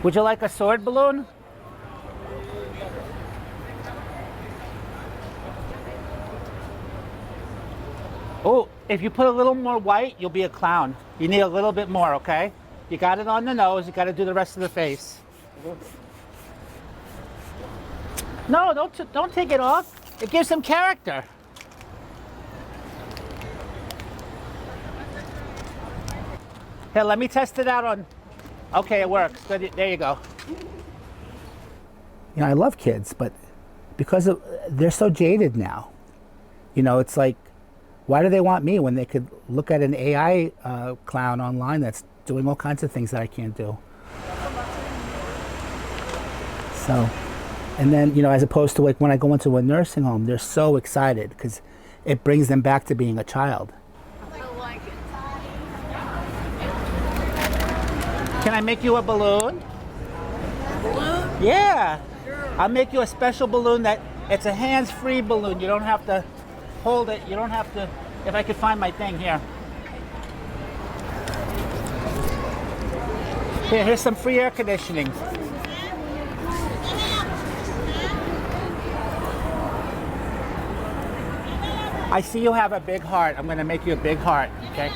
Would you like a sword balloon? Oh, if you put a little more white, you'll be a clown. You need a little bit more, okay? You got it on the nose, you got to do the rest of the face. No, don't take it off. It gives some character. Here, let me test it out on... Okay, it works. Good, there you go. You know, I love kids, but because they're so jaded now. You know, it's like, why do they want me when they could look at an AI clown online that's doing all kinds of things that I can't do? So, and then, you know, as opposed to like when I go into a nursing home, they're so excited because it brings them back to being a child. I like it. Can I make you a balloon? Balloon? Yeah. Sure. I'll make you a special balloon that it's a hands-free balloon. You don't have to hold it. You don't have to, if I could find my thing here. Here's some free air conditioning. I see you have a big heart. I'm going to make you a big heart, okay?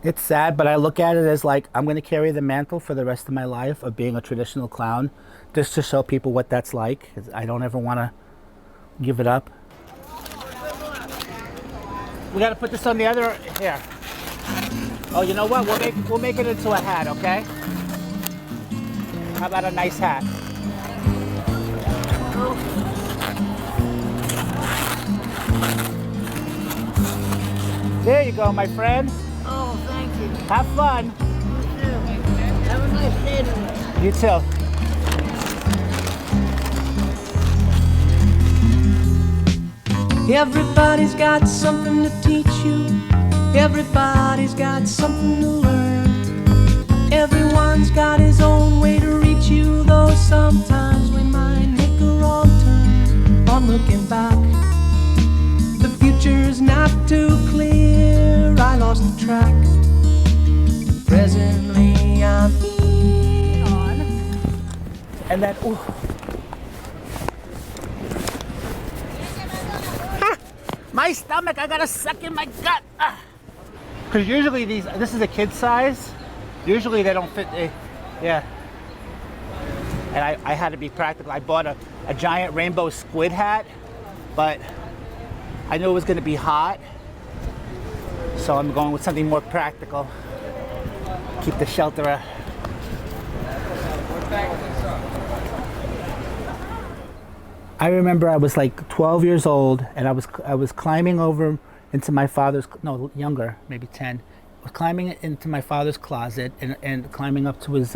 It's sad, but I look at it as like I'm going to carry the mantle for the rest of my life of being a traditional clown, just to show people what that's like. 'Cause I don't ever want to give it up. We got to put this on the other here. Oh, you know what? We'll make it into a hat, okay? How about a nice hat? There you go, my friend. Oh, thank you. Have fun. You too. Have a nice day today. You too. Everybody's got something to teach you. Everybody's got something to learn. Everyone's got his own way to reach you, though sometimes we might make a wrong turn. On looking back, the future's not too clear. I lost the track. Presently I'm On. And then, ooh. My stomach, I gotta suck in my gut. Because usually this is a kid size. Usually they don't fit, yeah. And I had to be practical. I bought a giant rainbow squid hat, but I knew it was gonna be hot. So I'm going with something more practical. Keep the shelter. I remember I was like 12 years old, and I was climbing over into my father's, no, younger, maybe 10. I was climbing into my father's closet and climbing up to his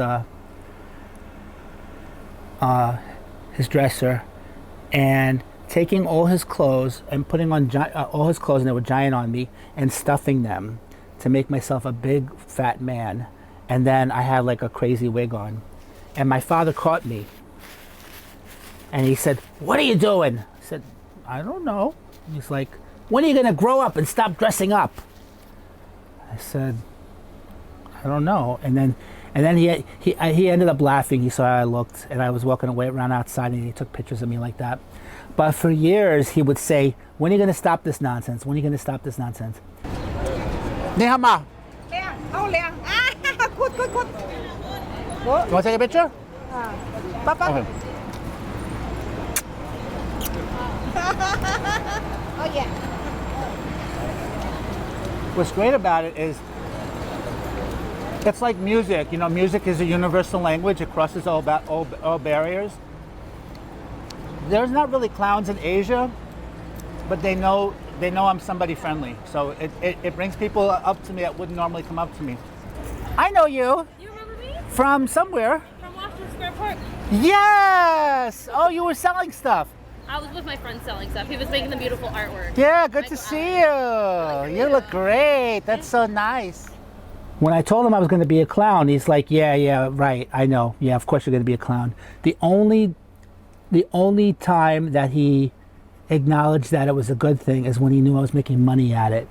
dresser, and taking all his clothes and putting on all his clothes, and they were giant on me, and stuffing them to make myself a big fat man. And then I had like a crazy wig on, and my father caught me. And he said, "What are you doing?" I said, "I don't know." He's like, "When are you gonna grow up and stop dressing up?" I said, "I don't know." And then he ended up laughing. He saw how I looked, and I was walking away around outside, and he took pictures of me like that. But for years he would say, "When are you gonna stop this nonsense? When are you gonna stop this nonsense?" Nehama, you want to take a picture? Papa. Okay. Oh, yeah. What's great about it is it's like music. You know, music is a universal language. It crosses all barriers. There's not really clowns in Asia, but they know I'm somebody friendly. So it brings people up to me that wouldn't normally come up to me. I know you. You remember me? From somewhere. From Washington Square Park. Yes! Oh, you were selling stuff. I was with my friend selling stuff. He was making the beautiful artwork. Yeah, good to see you. You look great. That's so nice. When I told him I was going to be a clown, he's like, yeah, right, I know. Yeah, of course you're going to be a clown. The only time that he acknowledged that it was a good thing is when he knew I was making money at it.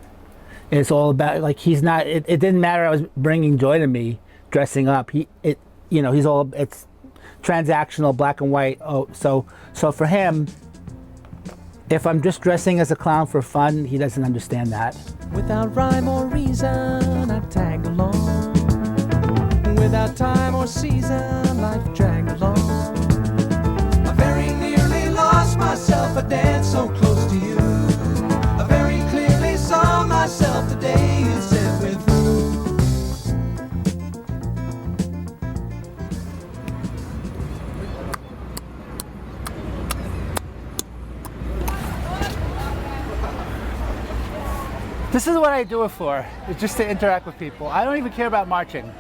It's all about like he's not. It didn't matter. I was bringing joy to me dressing up. He's all. It's transactional, black and white. Oh, so for him, if I'm just dressing as a clown for fun, he doesn't understand that. Without rhyme or reason, I tagged along. Without time or season, life dragged along. I very nearly lost myself, I danced so close to you. I very clearly saw myself the day you said we're through. This is what I do it for. It's just to interact with people. I don't even care about marching.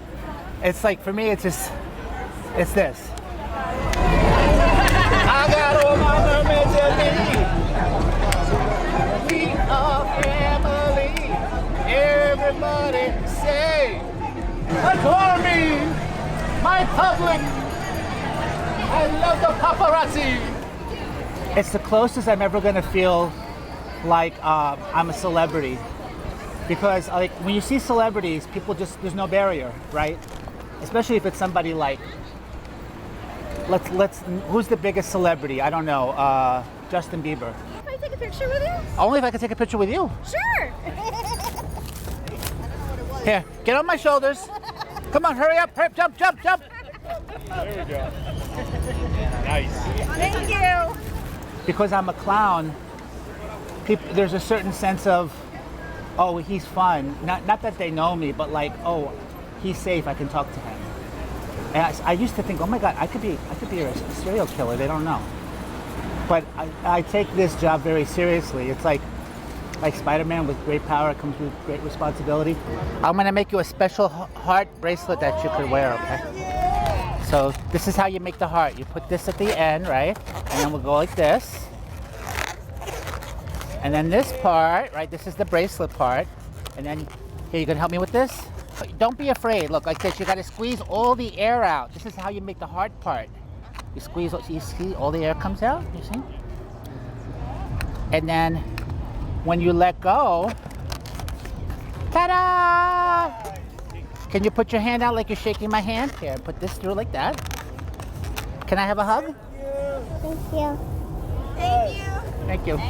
It's like, for me, it's this. I got all my mermaids in me. We are family. Everybody say, adore me, my public. I love the paparazzi. It's the closest I'm ever gonna feel like I'm a celebrity. Because like when you see celebrities, people just, there's no barrier, right? Especially if it's somebody like, who's the biggest celebrity? I don't know, Justin Bieber. Can I take a picture with you? Only if I could take a picture with you. Sure. Here, get on my shoulders. Come on, hurry up, jump. There we go. Nice. Thank you. Because I'm a clown, there's a certain sense of, oh, he's fun. Not that they know me, but like, oh, he's safe. I can talk to him. And I used to think, oh my God, I could be a serial killer. They don't know. But I take this job very seriously. It's like Spider-Man, with great power comes with great responsibility. I'm gonna make you a special heart bracelet that you could wear. Okay. So this is how you make the heart. You put this at the end, right? And then we'll go like this. And then this part, right, this is the bracelet part. And then, here, you gonna help me with this? Don't be afraid. Look, like this, you gotta squeeze all the air out. This is how you make the heart part. You squeeze, you see, all the air comes out, you see? And then, when you let go, ta-da! Can you put your hand out like you're shaking my hand? Here, put this through like that. Can I have a hug? Thank you. Thank you.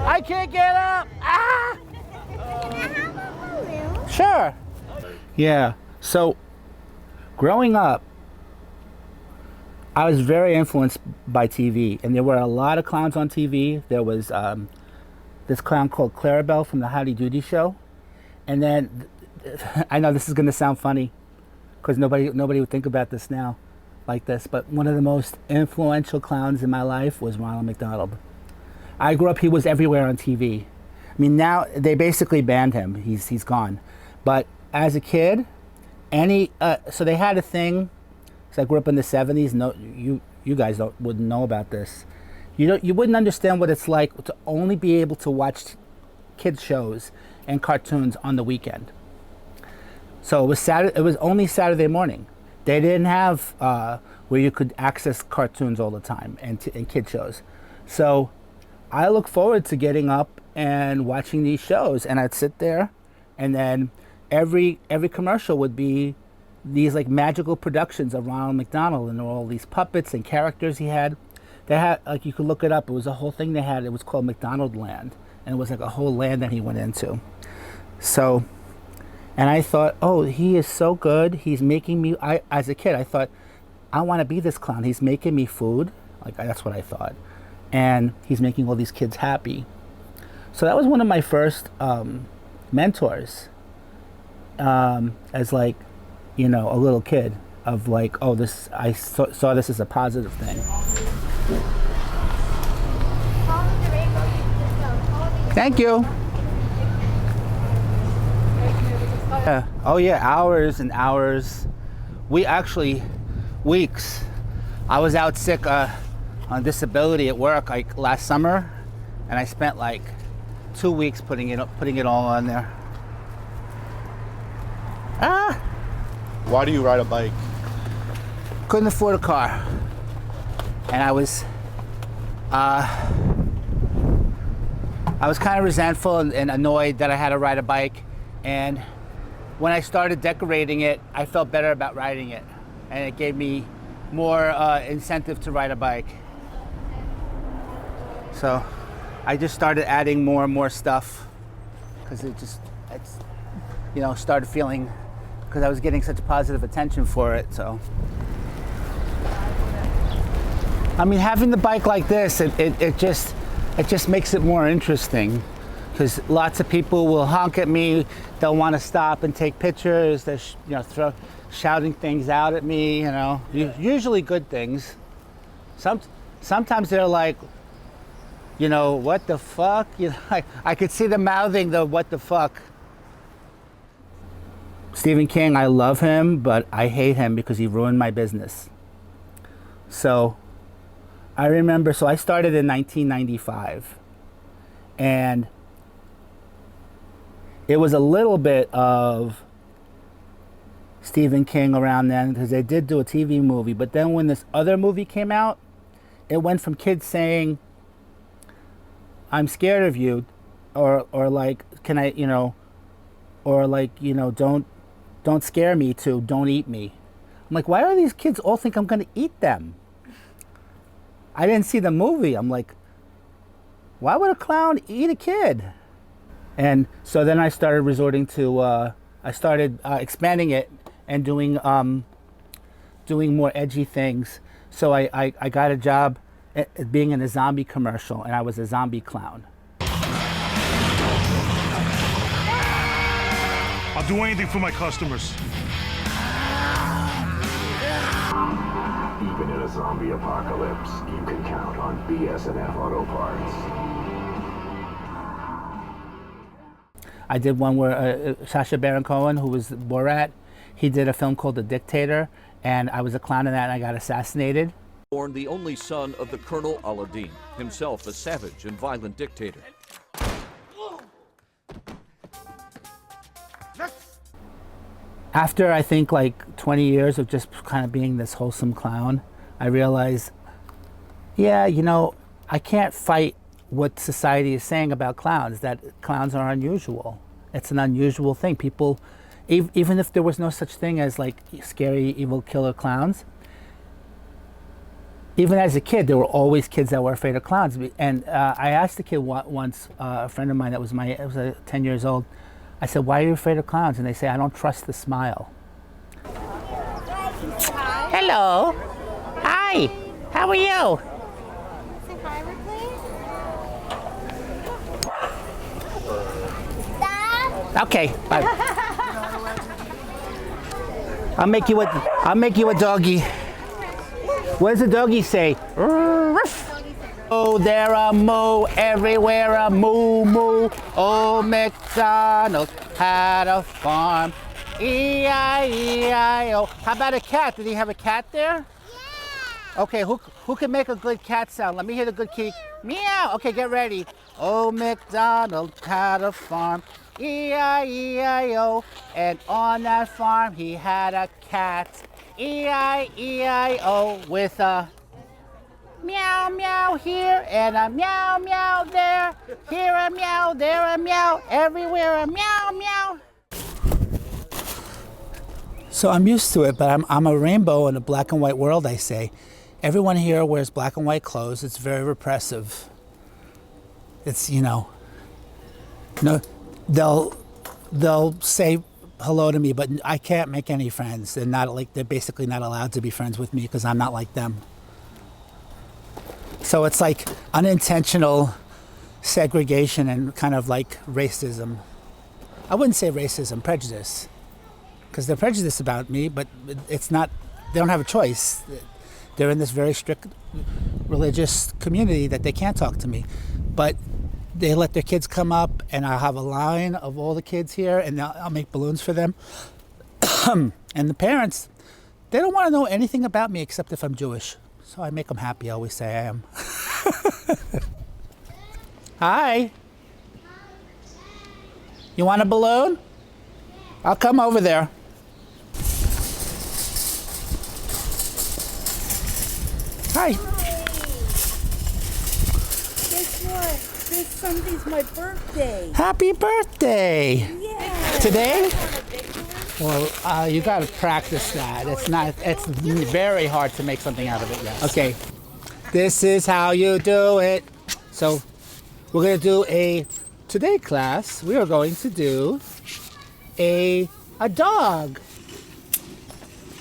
I can't get up. Ah! Sure. Yeah. So, growing up, I was very influenced by TV, and there were a lot of clowns on TV. There was this clown called Clarabelle from the Howdy Doody Show, and then I know this is going to sound funny, because nobody would think about this now, like this. But one of the most influential clowns in my life was Ronald McDonald. I grew up; he was everywhere on TV. I mean, now they basically banned him. He's gone. But as a kid, so they had a thing. So I grew up in the 70s. No, you guys wouldn't know about this. You wouldn't understand what it's like to only be able to watch kids shows and cartoons on the weekend. So it was only Saturday morning. They didn't have where you could access cartoons all the time and kid shows. So I look forward to getting up and watching these shows, and I'd sit there, and then every commercial would be these like magical productions of Ronald McDonald and all these puppets and characters he had. They had, like, you could look it up. It was a whole thing they had. It was called McDonald Land, and it was like a whole land that he went into. So, and I thought, oh, he is so good. He's making me. As a kid, I thought, I want to be this clown. He's making me food. Like, that's what I thought, and he's making all these kids happy. So that was one of my first mentors, as like, a little kid, of like, oh, this, I saw this as a positive thing. Thank you. Oh yeah, hours and hours. Weeks. I was out sick on disability at work like last summer, and I spent like 2 weeks putting it all on there. Why do you ride a bike? Couldn't afford a car, and I I was kind of resentful and annoyed that I had to ride a bike. And when I started decorating it, I felt better about riding it. And it gave me more incentive to ride a bike. So I just started adding more and more stuff because it's started feeling, because I was getting such positive attention for it. So, I mean, having the bike like this, it just makes it more interesting, because lots of people will honk at me. They'll want to stop and take pictures. They're shouting things out at me. Usually good things. Sometimes they're like, what the fuck? I could see them mouthing the what the fuck. Stephen King, I love him, but I hate him because he ruined my business. So I remember, I started in 1995, and it was a little bit of Stephen King around then, because they did do a TV movie. But then when this other movie came out, it went from kids saying, I'm scared of you, or like, can I, or like, don't scare me, to don't eat me. I'm like, why do these kids all think I'm gonna eat them? I didn't see the movie. I'm like, why would a clown eat a kid? And so then I started resorting to, expanding it and doing more edgy things. So I got a job at being in a zombie commercial, and I was a zombie clown. I'll do anything for my customers. Even in a zombie apocalypse, you can count on BS&F Auto Parts. I did one where Sacha Baron Cohen, who was Borat, he did a film called The Dictator, and I was a clown in that, and I got assassinated. Born the only son of the Colonel Aladdin, himself a savage and violent dictator. After, I think, like 20 years of just kind of being this wholesome clown, I realized, I can't fight what society is saying about clowns, that clowns are unusual. It's an unusual thing. People, even if there was no such thing as like scary, evil killer clowns, even as a kid, there were always kids that were afraid of clowns. And I asked a kid once, a friend of mine that was 10 years old, I said, why are you afraid of clowns? And they say, I don't trust the smile. Hello. Hi. How are you? Say hi, please. Dad? Okay, bye. I'll make you a doggy. What does the doggy say? Oh, there a moo, everywhere a moo moo. Old MacDonald had a farm. E-I-E-I-O. How about a cat? Did he have a cat there? Yeah. Okay, who can make a good cat sound? Let me hear the good key. Meow. Okay, get ready. Old MacDonald had a farm. E-I-E-I-O. And on that farm he had a cat. E-I-E-I-O, with a meow meow here and a meow meow there. Here a meow, there a meow, everywhere a meow meow. So I'm used to it, but I'm a rainbow in a black and white world, I say. Everyone here wears black and white clothes. It's very repressive. It's, no, they'll say hello to me, but I can't make any friends. They're basically not allowed to be friends with me because I'm not like them. So it's like unintentional segregation and kind of like racism. I wouldn't say racism, prejudice, because they're prejudiced about me, but it's not, they don't have a choice. They're in this very strict religious community that they can't talk to me. But they let their kids come up, and I'll have a line of all the kids here, and I'll make balloons for them. And the parents, they don't want to know anything about me except if I'm Jewish. So I make them happy. I always say I am. Hi. You want a balloon? I'll come over there. Hi. Guess what? this Sunday's my birthday. Happy birthday! Yeah. Today? Well, you got to practice that. It's very hard to make something out of it, yes. Okay, this is how you do it. So, we're going to do today class, we are going to do a dog.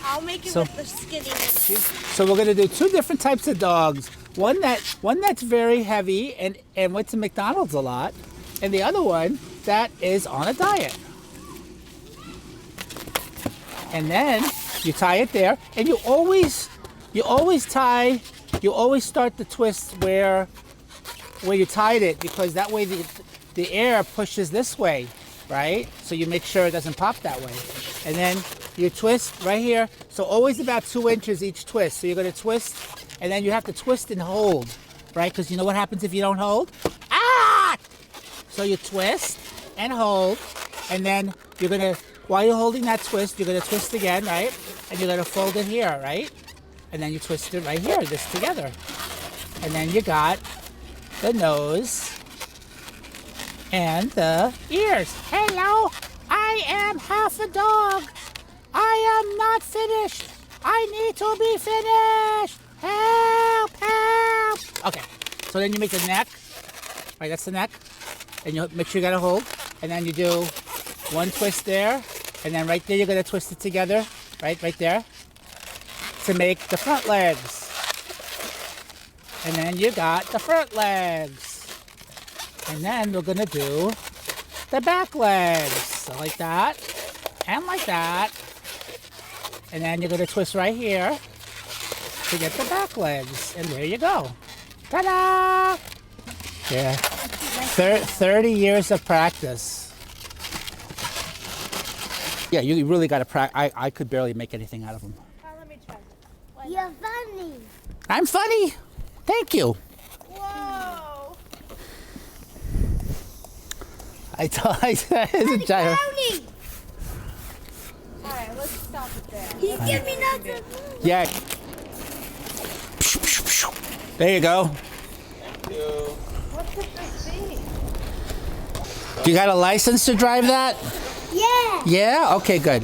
I'll make it with the skinny one. So we're going to do two different types of dogs. One that's very heavy and went to McDonald's a lot, and the other one that is on a diet. And then you tie it there, and you always start the twist where you tied it, because that way the air pushes this way, right? So you make sure it doesn't pop that way. And then you twist right here. So always about 2 inches each twist. So you're going to twist, and then you have to twist and hold, right? Because you know what happens if you don't hold? Ah! So you twist and hold, and then you're going to, while you're holding that twist, you're going to twist again, right? And you're going to fold it here, right? And then you twist it right here, this together. And then you got the nose and the ears. Hello, I am half a dog. I am not finished. I need to be finished. Help, help. Okay, so then you make the neck. Right, that's the neck. And you make sure you got to hold. And then you do one twist there. And then right there, you're going to twist it together. Right there. To make the front legs. And then you got the front legs. And then we're going to do the back legs. So like that. And like that. And then you're going to twist right here to get the back legs. And there you go. Ta-da! Yeah. 30 years of practice. Yeah, you really got to practice. I could barely make anything out of them. Let me try. You're funny. I'm funny. Thank you. Whoa! I it's a giant. Brownie. Alright, let's stop it there. He's giving me nothing. Yeah. There you go. What's the big thing? You got a license to drive that? Yeah. Yeah? Okay, good.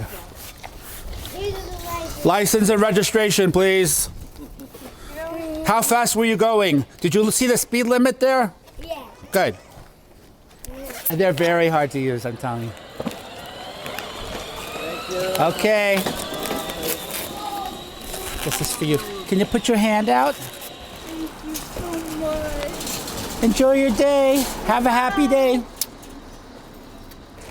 Here's the license. License and registration, please. How fast were you going? Did you see the speed limit there? Yeah. Good. They're very hard to use, I'm telling you. Thank you. Okay. This is for you. Can you put your hand out? Thank you so much. Enjoy your day. Have a happy day.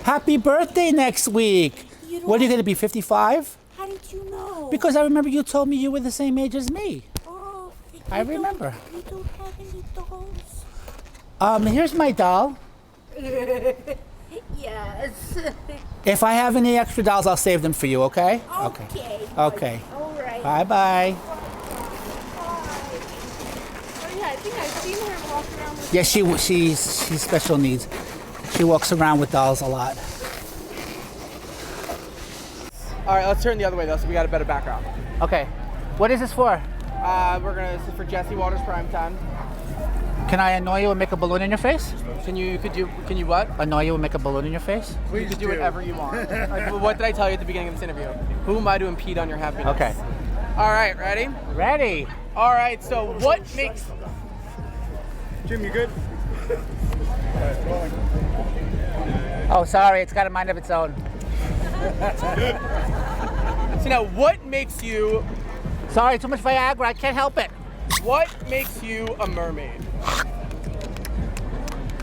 Happy birthday next week. What are you going to be, 55? How did you know? Because I remember you told me you were the same age as me. Oh, I remember. You don't have any dolls? Here's my doll. Yes. If I have any extra dolls, I'll save them for you, okay? Okay. Okay. All right. Bye-bye. Oh yeah, I think I've seen her walk around with. Yeah, she's special needs. She walks around with dolls a lot. All right, let's turn the other way though, so we got a better background. Okay. What is this for? This is for Jesse Waters Prime Time. Can I annoy you and make a balloon in your face? Can you what? Annoy you and make a balloon in your face? You can do whatever you want. Like, what did I tell you at the beginning of this interview? Who am I to impede on your happiness? Okay. All right, ready? Ready. All right, so what makes... Jim, you good? Oh, sorry. It's got a mind of its own. So now, what makes you... Sorry, too much Viagra. I can't help it. What makes you a mermaid?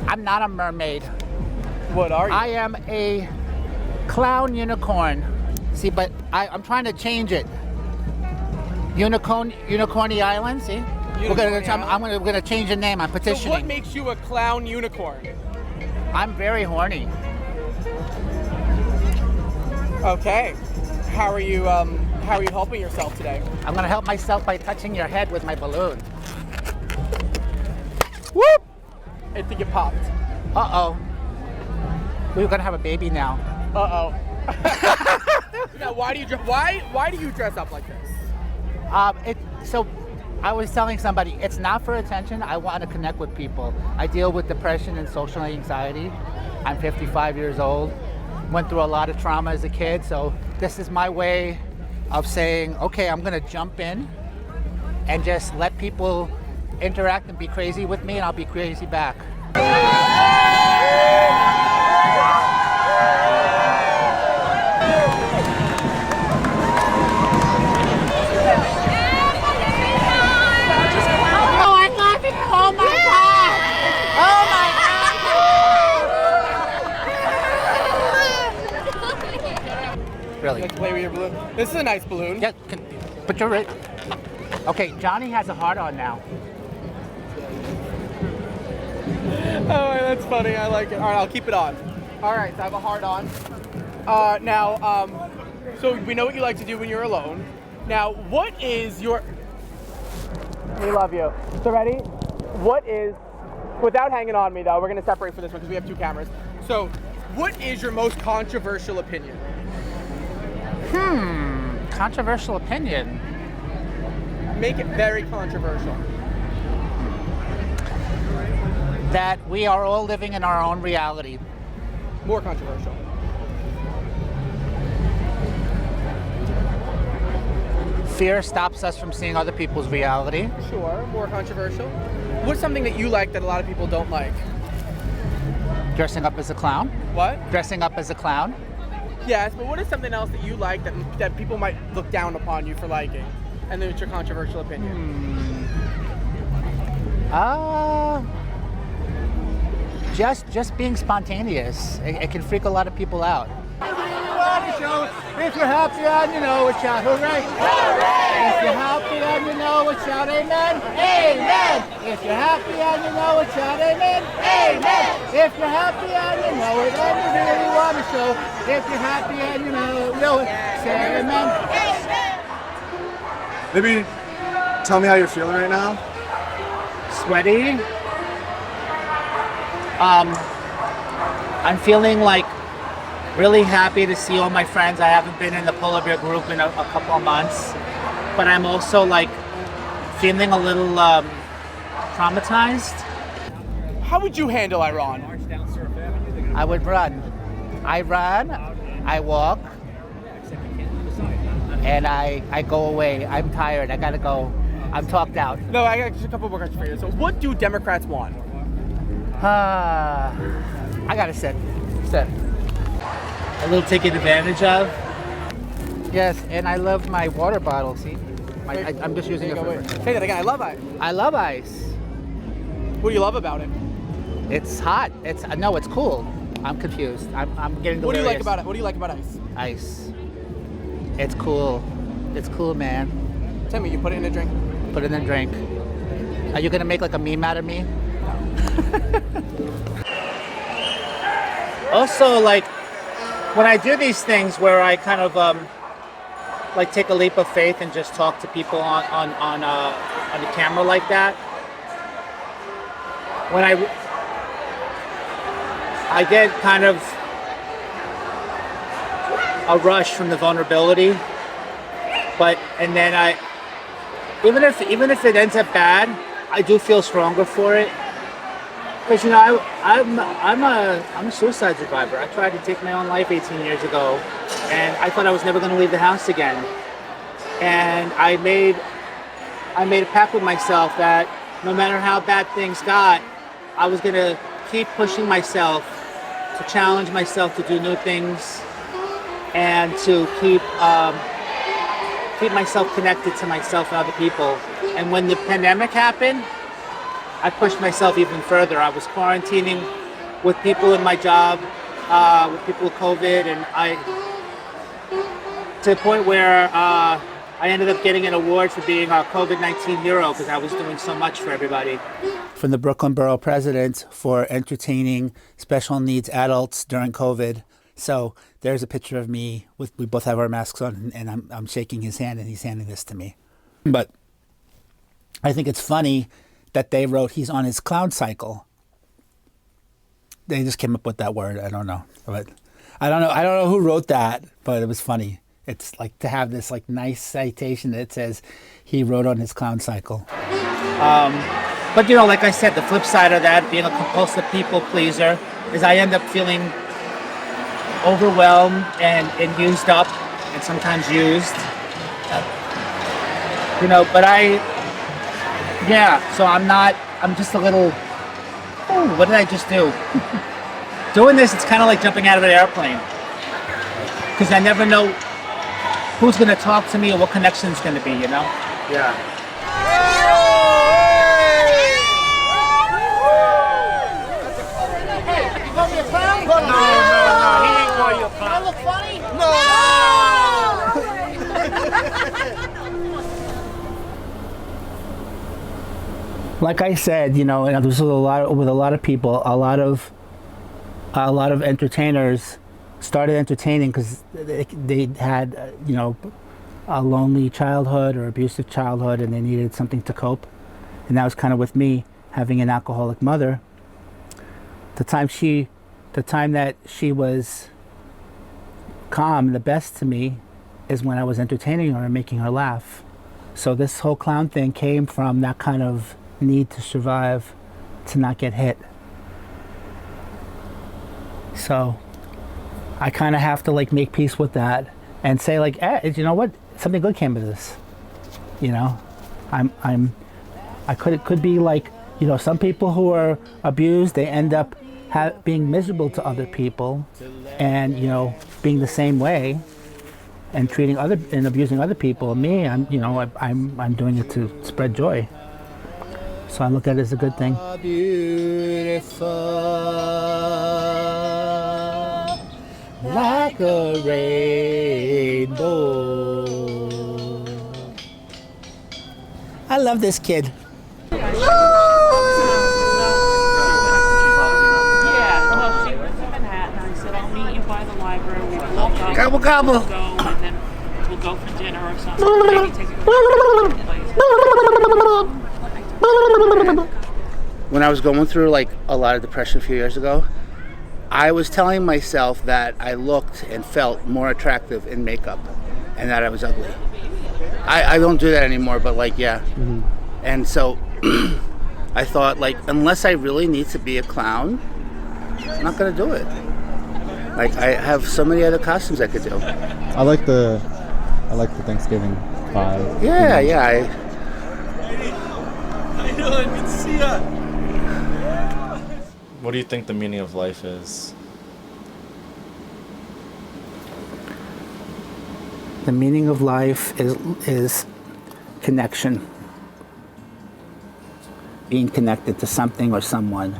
I'm not a mermaid. What are you? I am a clown unicorn. See, but I'm trying to change it. Unicorny Island. See, we're gonna change the name. I'm petitioning. So what makes you a clown unicorn? I'm very horny. Okay. How are you helping yourself today? I'm gonna help myself by touching your head with my balloon. Whoop! I think it popped. Uh-oh. We're gonna have a baby now. Uh-oh. Now, why do you dress up like this? So I was telling somebody, it's not for attention. I want to connect with people. I deal with depression and social anxiety. I'm 55 years old. Went through a lot of trauma as a kid, so this is my way of saying, okay, I'm going to jump in and just let people interact and be crazy with me, and I'll be crazy back. Really? Let's play with your balloon. This is a nice balloon. Yeah, but you're right. Okay, Johnny has a heart on now. Oh, that's funny. I like it. All right, I'll keep it on. All right, so I have a heart on. So we know what you like to do when you're alone. Now, what is your... We love you. So ready? What is... Without hanging on me, though, we're going to separate for this one because we have two cameras. So, what is your most controversial opinion? Controversial opinion. Make it very controversial. That we are all living in our own reality. More controversial. Fear stops us from seeing other people's reality. Sure, more controversial. What's something that you like that a lot of people don't like? Dressing up as a clown. What? Dressing up as a clown. Yes, but what is something else that you like that people might look down upon you for liking? And then it's your controversial opinion. Just being spontaneous. It can freak a lot of people out. If you're happy and you know it, shout hooray! Hooray! If you're happy and you know it, shout amen! Amen! If you're happy and you know it, shout amen! Amen! If you're happy and you know it and you really want to show, if you're happy and you know it, say amen! Maybe tell me how you're feeling right now. Sweaty. I'm feeling like really happy to see all my friends. I haven't been in the polar bear group in a couple of months, but I'm also like feeling a little traumatized. How would you handle Iran? I would run. I run, I walk, and I go away. I'm tired. I gotta go. I'm talked out. No, I got just a couple more questions for you. So, what do Democrats want? I gotta sit. Sit. A little taken advantage of. Yes, and I love my water bottle. See, I'm just using it for. Say that again. I love ice. I love ice. What do you love about it? It's hot. It's cool. I'm confused. I'm getting. What do you like about it? What do you like about ice? Ice. It's cool. It's cool, man. Tell me, you put it in a drink. Put it in a drink. Are you gonna make like a meme out of me? Also, like when I do these things where I kind of like take a leap of faith and just talk to people on a camera like that, when I get kind of a rush from the vulnerability, and then even if it ends up bad, I do feel stronger for it. Because I'm a suicide survivor. I tried to take my own life 18 years ago, and I thought I was never going to leave the house again. And I made a pact with myself that no matter how bad things got, I was going to keep pushing myself, to challenge myself to do new things, and to keep myself connected to myself and other people. And when the pandemic happened, I pushed myself even further. I was quarantining with people in my job, with people with COVID, and to the point where I ended up getting an award for being a COVID-19 hero because I was doing so much for everybody. From the Brooklyn Borough President for entertaining special needs adults during COVID. So there's a picture of me. We both have our masks on, and I'm shaking his hand, and he's handing this to me. But I think it's funny that they wrote he's on his clown cycle. They just came up with that word. I don't know. But I don't know who wrote that, but it was funny. It's like to have this like nice citation that says he rode on his clown cycle. But you know, like I said, the flip side of that, being a compulsive people pleaser, is I end up feeling overwhelmed and used up, and sometimes used. You know, but so I'm just a little, oh, what did I just do? Doing this, it's kind of like jumping out of an airplane. Because I never know who's going to talk to me or what connection's going to be, you know? Yeah. Like I said, you know, there's with a lot of people, a lot of entertainers started entertaining because they had, you know, a lonely childhood or abusive childhood, and they needed something to cope. And that was kind of with me, having an alcoholic mother. The time that she was calm, the best to me, is when I was entertaining her and making her laugh. So this whole clown thing came from that kind of need to survive, to not get hit. So I kind of have to like make peace with that and say like, you know what, something good came of this. You know, it could be like, you know, some people who are abused, they end up being miserable to other people, and you know, being the same way and treating and abusing other people. Me, I'm doing it to spread joy. So I look at it as a good thing. Beautiful, like a rainbow. I love this kid. Yeah, well, she lives in Manhattan. I said, I'll meet you by the library. We'll walk up. Gobble, gobble. We'll go, and then we'll go for dinner or something. Maybe take a place. When I was going through like a lot of depression a few years ago, I was telling myself that I looked and felt more attractive in makeup and that I was ugly. I don't do that anymore, but like, yeah. Mm-hmm. And so I thought, like, unless I really need to be a clown, I'm not going to do it. Like, I have so many other costumes I could do. I like the Thanksgiving vibe. Yeah, yeah. Good to see ya. What do you think the meaning of life is? The meaning of life is connection. Being connected to something or someone.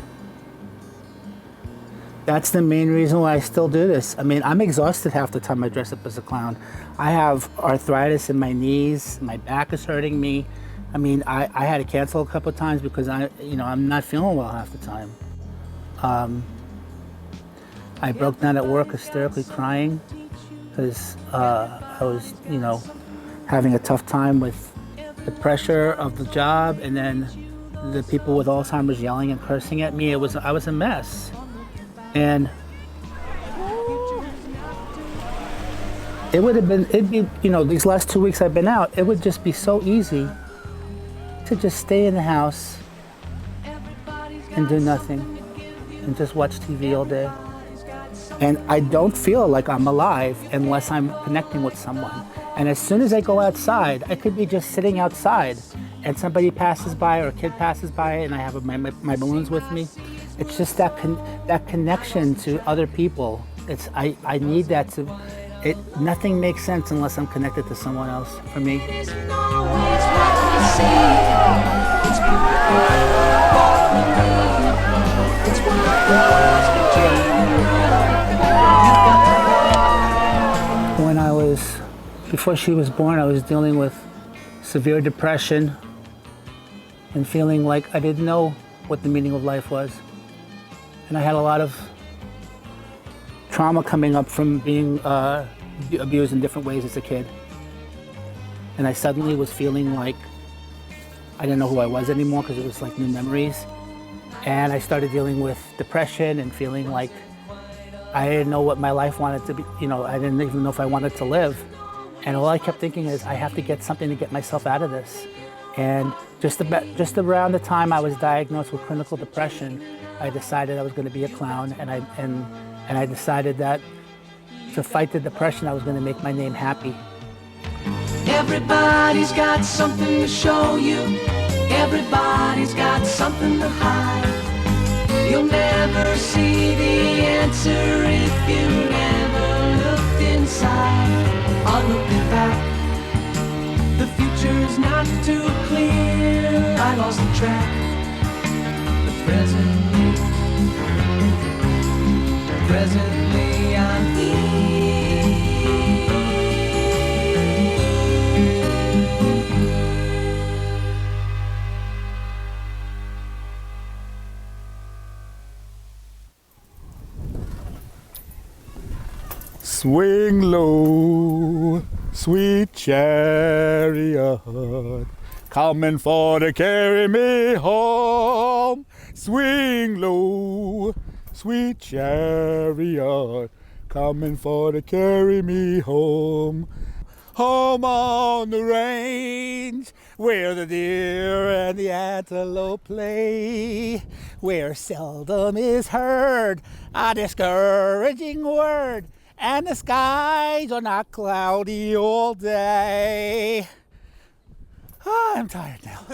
That's the main reason why I still do this. I mean, I'm exhausted half the time I dress up as a clown. I have arthritis in my knees, my back is hurting me. I mean, I had to cancel a couple of times because I'm not feeling well half the time. I broke down at work hysterically crying because I was, having a tough time with the pressure of the job, and then the people with Alzheimer's yelling and cursing at me. I was a mess. And it'd be, these last 2 weeks I've been out, it would just be so easy to just stay in the house and do nothing and just watch TV all day. And I don't feel like I'm alive unless I'm connecting with someone. And as soon as I go outside, I could be just sitting outside and somebody passes by or a kid passes by and I have my balloons with me. It's just that connection to other people. I need that nothing makes sense unless I'm connected to someone else, for me. Before she was born, I was dealing with severe depression and feeling like I didn't know what the meaning of life was. And I had a lot of trauma coming up from being abused in different ways as a kid. And I suddenly was feeling like I didn't know who I was anymore because it was like new memories. And I started dealing with depression and feeling like I didn't know what my life wanted to be. I didn't even know if I wanted to live. And all I kept thinking is, I have to get something to get myself out of this. And just around the time I was diagnosed with clinical depression, I decided I was going to be a clown, and I decided that to fight the depression, I was going to make my name happy. Everybody's got something to show you. Everybody's got something to hide. You'll never see the answer if you never looked inside. On looking back, the future's not too clear. I lost the track, but presently I'm here. Swing low, sweet chariot, coming for to carry me home. Swing low, sweet chariot, coming for to carry me home. Home on the range, where the deer and the antelope play, where seldom is heard a discouraging word, and the skies are not cloudy all day. Oh, I'm tired now.